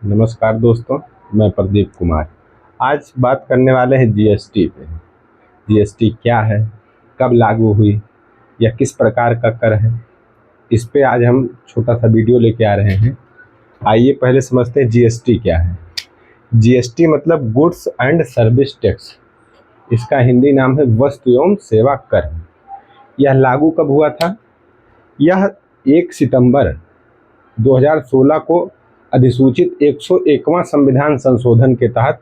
नमस्कार दोस्तों, मैं प्रदीप कुमार। आज बात करने वाले हैं जीएसटी पे। जीएसटी क्या है, कब लागू हुई या किस प्रकार का कर है, इस पे आज हम छोटा सा वीडियो लेके आ रहे हैं। आइए पहले समझते हैं जीएसटी क्या है। जीएसटी मतलब गुड्स एंड सर्विस टैक्स। इसका हिंदी नाम है वस्तु एवं सेवा कर। यह लागू कब हुआ था? यह 1 सितंबर 2016 को अधिसूचित 101वां संविधान संशोधन के तहत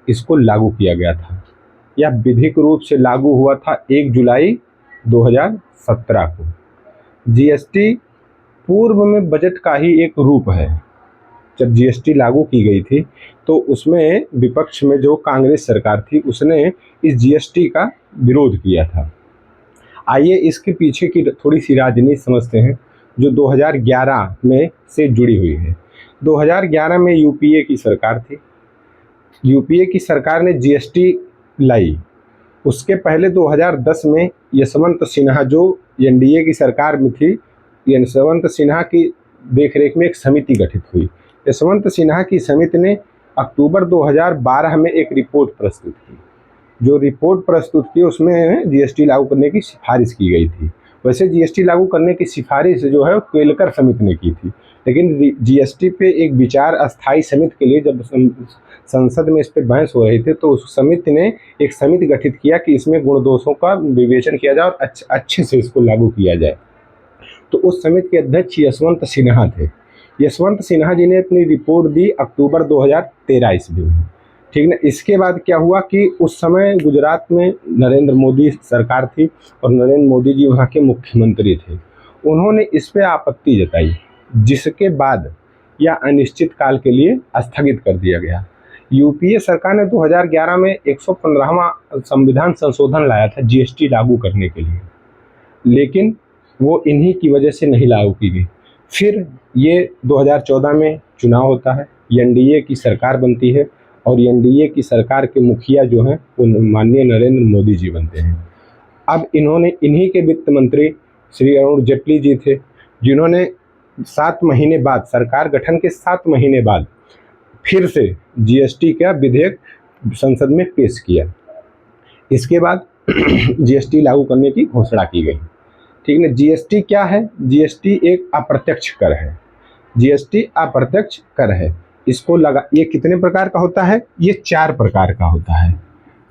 इसको लागू किया गया था। यह विधिक रूप से लागू हुआ था 1 जुलाई 2017 को। जीएसटी पूर्व में बजट का ही एक रूप है। जब जीएसटी लागू की गई थी तो उसमें विपक्ष में जो कांग्रेस सरकार थी उसने इस जीएसटी का विरोध किया था। आइए इसके पीछे की थोड़ी सी राजनीति समझते हैं जो 2011 में से जुड़ी हुई है। 2011 में यूपीए की सरकार थी। यूपीए की सरकार ने जीएसटी लाई। उसके पहले 2010 में यशवंत सिन्हा जो एनडीए की सरकार में थी, यशवंत सिन्हा की देखरेख में एक समिति गठित हुई। यशवंत सिन्हा की समिति ने अक्टूबर 2012 में एक रिपोर्ट प्रस्तुत की। जो रिपोर्ट प्रस्तुत की उसमें जीएसटी लागू करने की सिफारिश की गई थी। वैसे जीएसटी लागू करने की सिफारिश जो है केलकर समिति ने की थी, लेकिन जीएसटी पे एक विचार अस्थायी समिति के लिए जब संसद में इस पर बहस हो रही थी तो उस समिति ने एक समिति गठित किया कि इसमें गुण दोषों का विवेचन किया जाए और अच्छे से इसको लागू किया जाए। तो उस समिति के अध्यक्ष यशवंत सिन्हा थे। यशवंत सिन्हा जी ने अपनी रिपोर्ट दी अक्टूबर 2013 ईस्वी में। ठीक ना। इसके बाद क्या हुआ कि उस समय गुजरात में नरेंद्र मोदी सरकार थी और नरेंद्र मोदी जी वहाँ के मुख्यमंत्री थे। उन्होंने इस पे आपत्ति जताई, जिसके बाद यह अनिश्चित काल के लिए स्थगित कर दिया गया। यूपीए सरकार ने 2011 में 115वां संविधान संशोधन लाया था जीएसटी लागू करने के लिए, लेकिन वो इन्हीं की वजह से नहीं लागू की गई। फिर ये 2014 में चुनाव होता है, एनडीए की सरकार बनती है और एनडीए की सरकार के मुखिया जो हैं वो माननीय नरेंद्र मोदी जी बनते हैं। अब इन्हीं के वित्त मंत्री श्री अरुण जेटली जी थे, जिन्होंने 7 महीने बाद, सरकार गठन के 7 महीने बाद फिर से जीएसटी का विधेयक संसद में पेश किया। इसके बाद जीएसटी लागू करने की घोषणा की गई। ठीक है। जीएसटी क्या है? जीएसटी एक अप्रत्यक्ष कर है। जीएसटी अप्रत्यक्ष कर है। इसको ये कितने प्रकार का होता है? ये 4 प्रकार का होता है।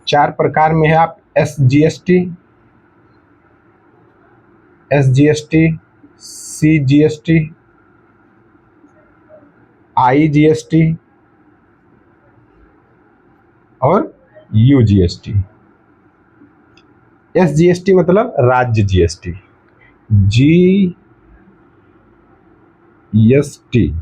4 प्रकार में है आप एसजीएसटी, एसजीएसटी, सीजीएसटी, आईजीएसटी और यूजीएसटी। एसजीएसटी मतलब राज्य जीएसटी, जीएसटी,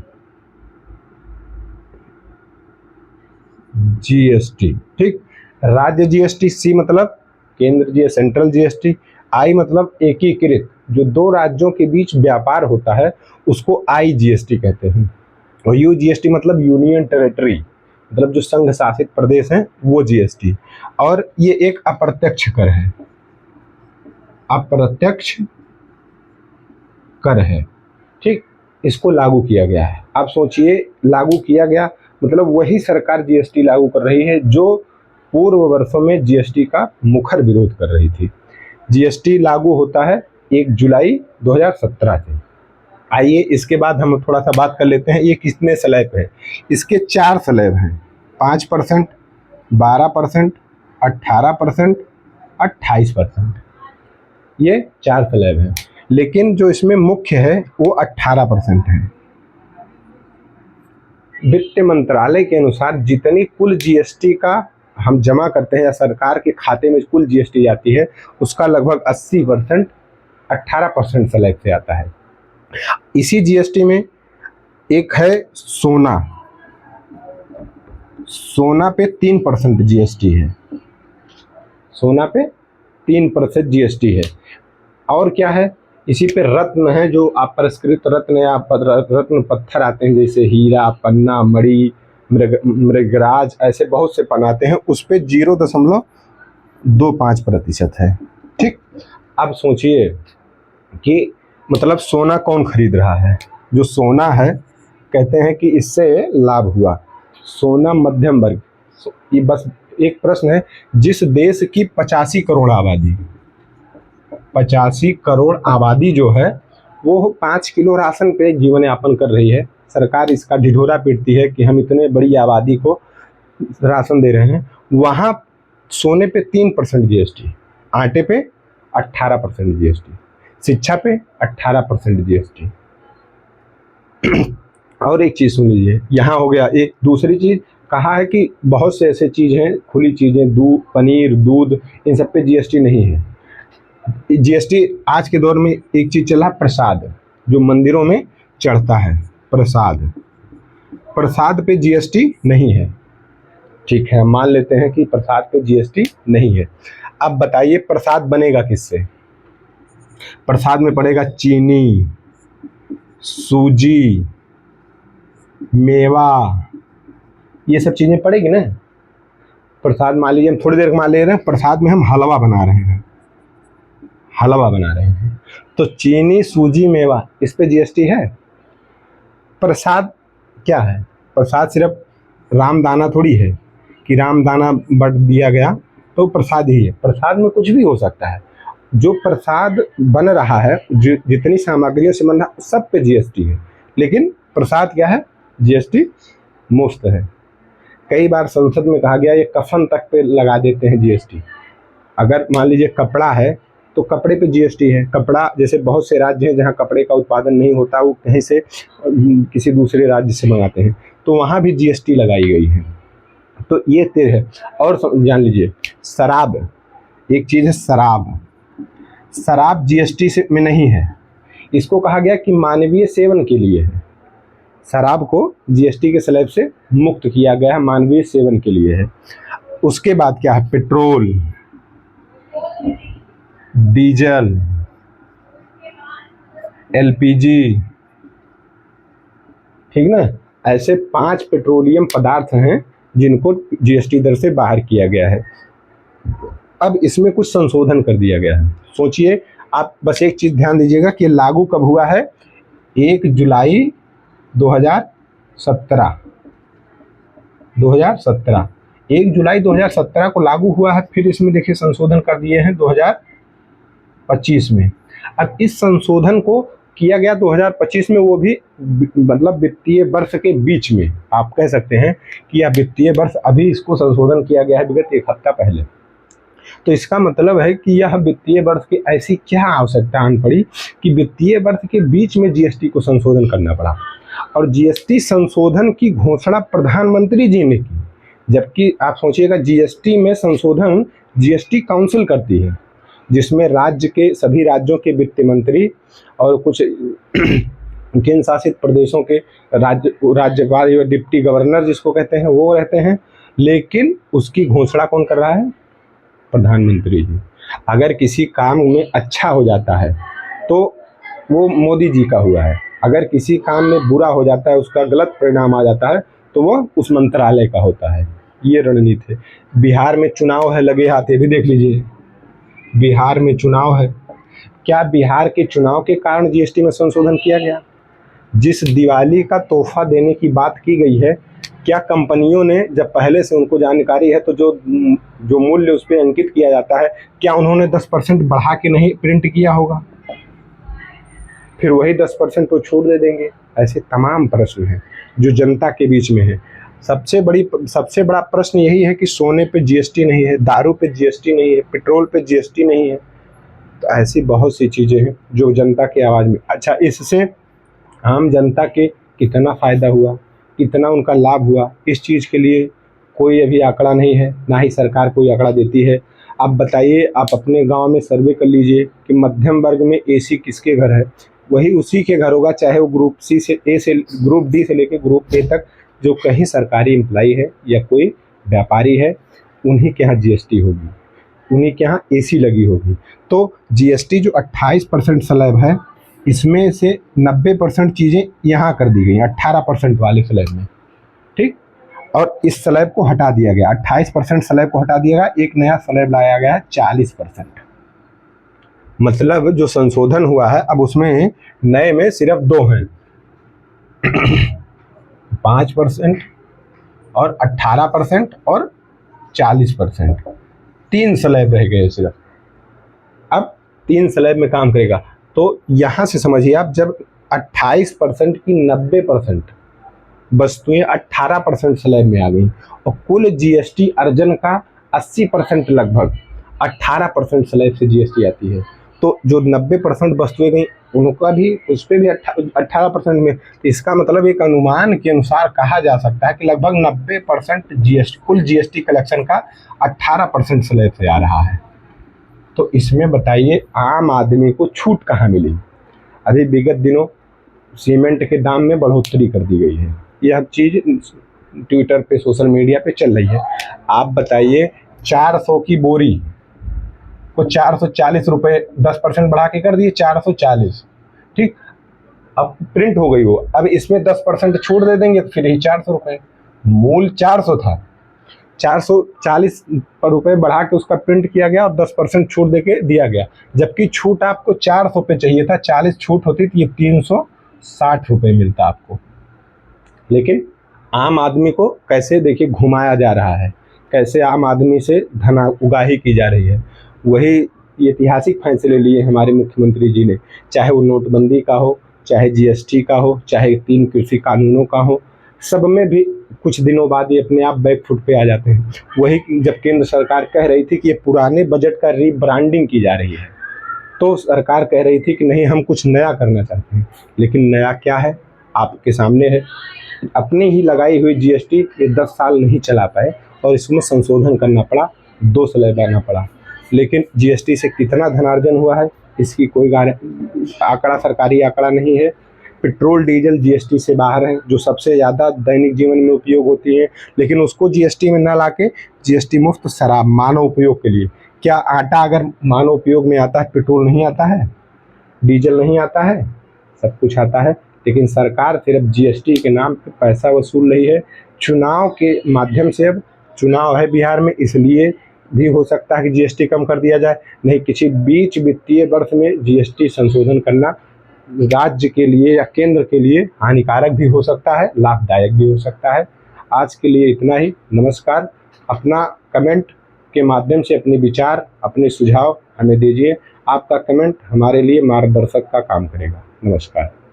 जीएसटी। ठीक। राज्य जीएसटी, सी मतलब केंद्र जी सेंट्रल जीएसटी, आई मतलब एकीकृत, जो 2 राज्यों के बीच व्यापार होता है उसको आई जीएसटी कहते हैं। और यूजीएसटी मतलब यूनियन टेरिटरी, मतलब जो संघ शासित प्रदेश हैं वो जीएसटी। और ये एक अप्रत्यक्ष कर है, अप्रत्यक्ष कर है। ठीक। इसको लागू किया गया है। आप सोचिए, लागू किया गया मतलब वही सरकार जीएसटी लागू कर रही है जो पूर्व वर्षों में जीएसटी का मुखर विरोध कर रही थी। जीएसटी लागू होता है 1 जुलाई 2017 से। आइए इसके बाद हम थोड़ा सा बात कर लेते हैं ये कितने स्लैब है। इसके 4 स्लैब हैं, 5%, 12%, 18%, 28%। ये 4 स्लैब हैं, लेकिन जो इसमें मुख्य है वो 18% है। वित्त मंत्रालय के अनुसार जितनी कुल जीएसटी का हम जमा करते हैं या सरकार के खाते में कुल जीएसटी जाती है उसका लगभग 80% 18% स्लैब से आता है। इसी जीएसटी में एक है सोना। सोना पे 3% जीएसटी है। सोना पे 3% जीएसटी है। और क्या है? इसी पे रत्न है, जो अपरिष्कृत रत्न या रत्न पत्थर आते हैं जैसे हीरा, पन्ना, मणि, मृगराज, ऐसे बहुत से बनाते हैं, उस पे 0.25% है। ठीक। अब सोचिए कि मतलब सोना कौन खरीद रहा है? जो सोना है कहते हैं कि इससे लाभ हुआ। सोना मध्यम वर्ग, ये बस एक प्रश्न है, जिस देश की 85 करोड़ आबादी, 85 करोड़ आबादी जो है वो 5 किलो राशन पे जीवन यापन कर रही है, सरकार इसका ढिढोरा पीटती है कि हम इतने बड़ी आबादी को राशन दे रहे हैं, वहाँ सोने पे 3% जीएसटी, आटे पे 18% जीएसटी, शिक्षा पे 18% जीएसटी। और एक चीज़ सुन लीजिए, यहाँ हो गया एक दूसरी चीज़, कहा है कि बहुत से ऐसे चीज़ हैं, खुली चीज़ें, दूध, पनीर, दूध, इन सब पे जीएसटी नहीं है। जीएसटी आज के दौर में एक चीज़ चला, प्रसाद, जो मंदिरों में चढ़ता है, प्रसाद, प्रसाद पे जीएसटी नहीं है। ठीक है, मान लेते हैं कि प्रसाद पे जीएसटी नहीं है। अब बताइए प्रसाद बनेगा किससे? प्रसाद में पड़ेगा चीनी, सूजी, मेवा, ये सब चीज़ें पड़ेगी ना। प्रसाद मान लीजिए हम थोड़ी देर मान ले रहे हैं, प्रसाद में हम हलवा बना रहे हैं, हलवा बना रहे हैं, तो चीनी, सूजी, मेवा, इस पे जीएसटी है? प्रसाद क्या है? प्रसाद सिर्फ रामदाना थोड़ी है कि रामदाना बट दिया गया तो प्रसाद ही है। प्रसाद में कुछ भी हो सकता है। जो प्रसाद बन रहा है, जो जितनी सामग्रियों से बन रहा है, सब पे जीएसटी है, लेकिन प्रसाद क्या है? जीएसटी मुफ्त है। कई बार संसद में कहा गया ये कफन तक पे लगा देते हैं जीएसटी। अगर मान लीजिए कपड़ा है तो कपड़े पे जीएसटी है। कपड़ा, जैसे बहुत से राज्य हैं जहाँ कपड़े का उत्पादन नहीं होता, वो कहीं से किसी दूसरे राज्य से मंगाते हैं, तो वहाँ भी जीएसटी लगाई गई है। तो ये तेज है। और जान लीजिए शराब, एक चीज़ है शराब, शराब जीएसटी से में नहीं है। इसको कहा गया कि मानवीय सेवन के लिए है। शराब को जीएसटी के स्लैब से मुक्त किया गया है, मानवीय सेवन के लिए है। उसके बाद क्या है? पेट्रोल, डीजल, एलपीजी, ठीक ना, ऐसे 5 पेट्रोलियम पदार्थ हैं जिनको जीएसटी दर से बाहर किया गया है। अब इसमें कुछ संशोधन कर दिया गया है। सोचिए आप, बस एक चीज़ ध्यान दीजिएगा कि लागू कब हुआ है? 1 जुलाई 2017, 2017, 1 जुलाई 2017 को लागू हुआ है। फिर इसमें देखिए संशोधन कर दिए हैं 2025 में। अब इस संशोधन को किया गया 2025 में, वो भी मतलब वित्तीय वर्ष के बीच में, आप कह सकते हैं कि यह वित्तीय वर्ष अभी इसको संशोधन किया गया है, विगत 1 हफ्ता पहले। तो इसका मतलब है कि यह वित्तीय वर्ष की ऐसी क्या आवश्यकता आन पड़ी कि वित्तीय वर्ष के बीच में जीएसटी को संशोधन करना पड़ा। और जीएसटी संशोधन की घोषणा प्रधानमंत्री जी ने की, जबकि आप सोचिएगा जीएसटी में संशोधन जीएसटी काउंसिल करती है, जिसमें राज्य के सभी राज्यों के वित्त मंत्री और कुछ केंद्र शासित प्रदेशों के राज्यपाल या डिप्टी गवर्नर जिसको कहते हैं वो रहते हैं। लेकिन उसकी घोषणा कौन कर रहा है? प्रधानमंत्री जी। अगर किसी काम में अच्छा हो जाता है तो वो मोदी जी का हुआ है, अगर किसी काम में बुरा हो जाता है, उसका गलत परिणाम आ जाता है, तो वो उस मंत्रालय का होता है। ये रणनीति है। बिहार में चुनाव है लगे हाथ, ये भी देख लीजिए, बिहार में चुनाव है। क्या बिहार के चुनाव के कारण जीएसटी में संशोधन किया गया? जिस दिवाली का तोहफा देने की बात की गई है, क्या कंपनियों ने, जब पहले से उनको जानकारी है तो जो मूल्य उस पर अंकित किया जाता है, क्या उन्होंने 10% बढ़ा के नहीं प्रिंट किया होगा? फिर वही 10% को छूट दे देंगे। ऐसे तमाम प्रश्न हैं जो जनता के बीच में है। सबसे बड़ा प्रश्न यही है कि सोने पे जीएसटी नहीं है, दारू पे जीएसटी नहीं है, पेट्रोल पे जीएसटी नहीं है। तो ऐसी बहुत सी चीज़ें हैं जो जनता की आवाज़ में। अच्छा, इससे आम जनता के कितना फ़ायदा हुआ, कितना उनका लाभ हुआ, इस चीज़ के लिए कोई अभी आंकड़ा नहीं है, ना ही सरकार कोई आंकड़ा देती है। आप बताइए, आप अपने गांव में सर्वे कर लीजिए कि मध्यम वर्ग में एसी किसके घर है, वही उसी के घर होगा, चाहे वो ग्रुप सी से ए से ग्रुप डी से लेकर ग्रुप ए तक जो कहीं सरकारी एम्प्लॉई है या कोई व्यापारी है, उन्हीं के यहाँ जीएसटी होगी, उन्हीं के यहाँ एसी लगी होगी। तो जीएसटी जो 28% स्लैब है, इसमें से 90% चीज़ें यहाँ कर दी गई, 18% वाले स्लैब में, ठीक। और इस स्लैब को हटा दिया गया, 28% स्लैब को हटा दिया गया, एक नया स्लैब लाया गया है 40%। मतलब जो संशोधन हुआ है, अब उसमें नए में सिर्फ 2 हैं। 5% और 18% और 40%, 3 स्लैब रह गए सिर्फ। अब 3 स्लैब में काम करेगा। तो यहाँ से समझिए आप, जब 28% की 90% वस्तुएं 18% स्लैब में आ गई और कुल जीएसटी अर्जन का 80% लगभग 18% स्लैब से जीएसटी आती है, तो जो 90% वस्तुएं गई उनका भी, उस पर भी 18% में। इसका मतलब एक अनुमान के अनुसार कहा जा सकता है कि लगभग 90% जीएसटी, कुल जीएसटी कलेक्शन का 18% स्लैब से आ रहा है। तो इसमें बताइए आम आदमी को छूट कहाँ मिली? अभी विगत दिनों सीमेंट के दाम में बढ़ोतरी कर दी गई है, यह चीज़ ट्विटर पे, सोशल मीडिया पे चल रही है। आप बताइए 400 की बोरी को 440 रुपये 10% बढ़ा के कर दिए 440, ठीक। अब प्रिंट हो गई वो, अब इसमें 10% छूट दे देंगे फिर ही 400 रुपये। मूल 400 था, 440 रुपये बढ़ा के उसका प्रिंट किया गया और 10% छूट दे के दिया गया, जबकि छूट आपको 400 पे चाहिए था, 40 छूट होती तो ये 360 रुपये मिलता आपको। लेकिन आम आदमी को कैसे देखिए घुमाया जा रहा है, कैसे आम आदमी से धन उगाही की जा रही है। वही ऐतिहासिक फैसले लिए हमारे मुख्यमंत्री जी ने, चाहे वो नोटबंदी का हो, चाहे जीएसटी का हो, चाहे 3 कृषि कानूनों का हो, सब में भी कुछ दिनों बाद ये अपने आप बैक फुट पे आ जाते हैं। वही जब केंद्र सरकार कह रही थी कि ये पुराने बजट का रीब्रांडिंग की जा रही है, तो सरकार कह रही थी कि नहीं हम कुछ नया करना चाहते हैं, लेकिन नया क्या है आपके सामने है। अपनी ही लगाई हुई जीएसटी ये 10 साल नहीं चला पाए और इसमें संशोधन करना पड़ा, 2 स्लैब आना पड़ा। लेकिन जीएसटी से कितना धनार्जन हुआ है इसकी कोई आंकड़ा, सरकारी आंकड़ा नहीं है। पेट्रोल डीजल जीएसटी से बाहर है, जो सबसे ज़्यादा दैनिक जीवन में उपयोग होती है, लेकिन उसको जीएसटी में ना लाके जीएसटी मुक्त शराब मानव उपयोग के लिए। क्या आटा अगर मानव उपयोग में आता है, पेट्रोल नहीं आता है, डीजल नहीं आता है, सब कुछ आता है। लेकिन सरकार सिर्फ जीएसटी के नाम पे पैसा वसूल रही है। चुनाव के माध्यम से, अब चुनाव है बिहार में, इसलिए भी हो सकता है कि जीएसटी कम कर दिया जाए, नहीं किसी बीच वित्तीय वर्ष में जीएसटी संशोधन करना राज्य के लिए या केंद्र के लिए हानिकारक भी हो सकता है, लाभदायक भी हो सकता है। आज के लिए इतना ही, नमस्कार। अपना कमेंट के माध्यम से अपने विचार, अपने सुझाव हमें दीजिए। आपका कमेंट हमारे लिए मार्गदर्शक का काम करेगा। नमस्कार।